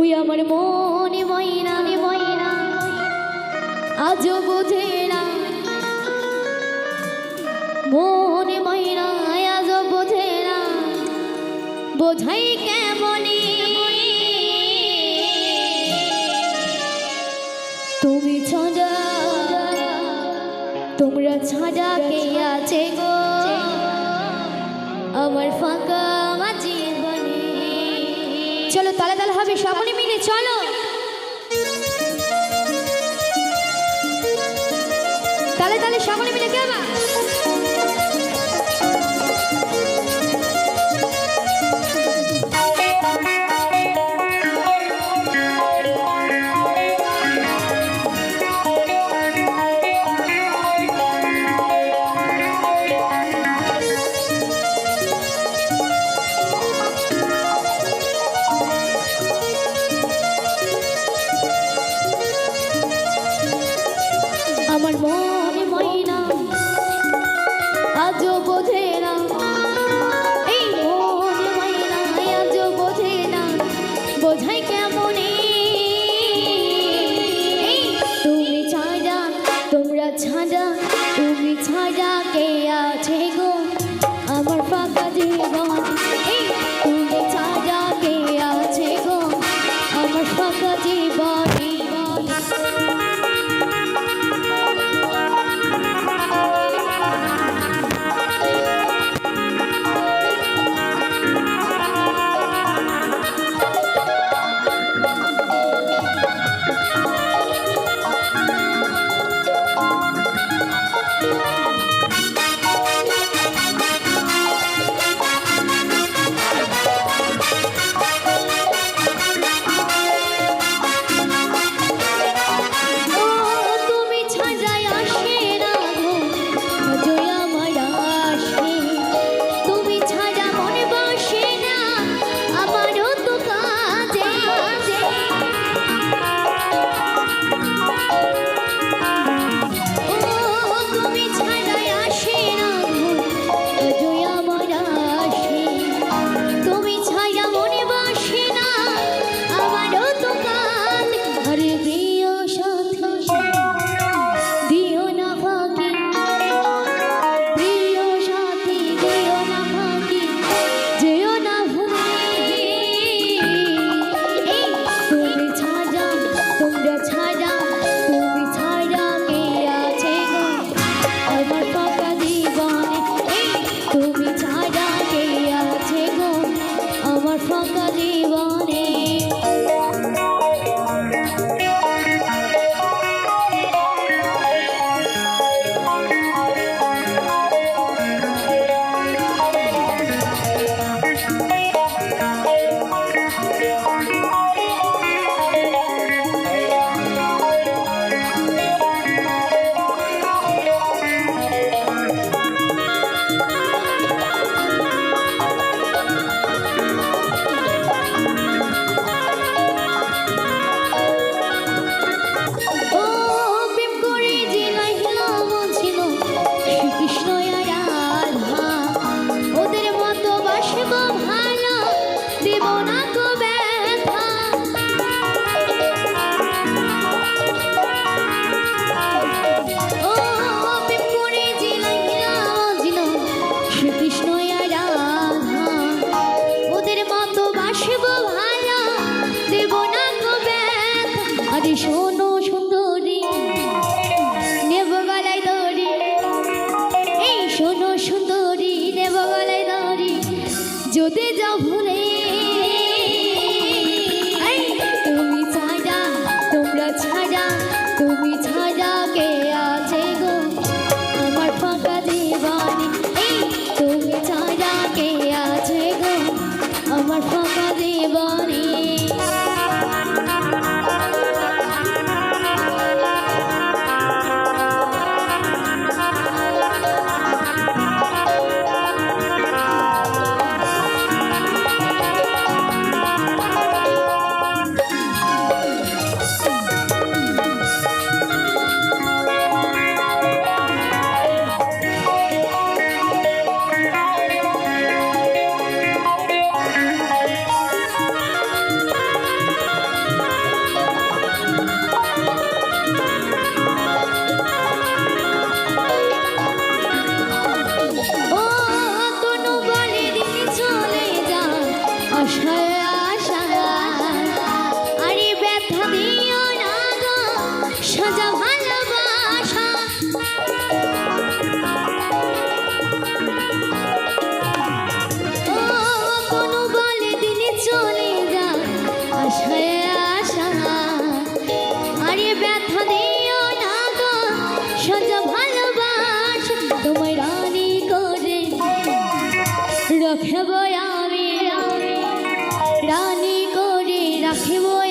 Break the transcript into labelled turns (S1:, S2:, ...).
S1: ওই আমার মনে ময়না ময়না আজও বোঝে না, মনে ময়না আজও বোঝে না, বোঝাই কেমনে তুমি ছাড়া, তোমরা ছাড়া কে আছে গো আমার ফাঁকা জীবনে। চলো তালে তালে হবে সকলে মিলে, চলো তালে তালে সকলে মিলে গাবা। আমার মনে ময়না আজও বোঝে না, এই মনে ময়না আজও বোঝে না, বোঝাই কেমনে তুমি ছাড়া, তোমরা ছাড়া, তুমি ছাড়া কে আছে গো আমার ফাঁকা জীবন। এই তুমি ছাড়া কে আছে গো আমার ফাঁকা জীবন। শোনো সুন্দরী নেব গলায় দড়ি, এই শোনো সুন্দরী নেব গলায় দড়ি, যদি যাও ভুলে তুমি ছাড়া, তোমরা ছাড়া, তুমি ছাড়া কে আছে গো আমার ফাঁকা জীবনে। এই তুমি ছাড়া কে আছে গো আমার ফাঁকা জীবনে। আশায় আশা আরে ব্যথা দিও না গো সাজা ভালোবাসা ও কোনো বলে দিনে চলে যা আশায় আশা আরে ব্যথা দিও না গো সাজা ভালোবাসা তোমায় রানী করে রাখবো আমি রানী করে রাখবো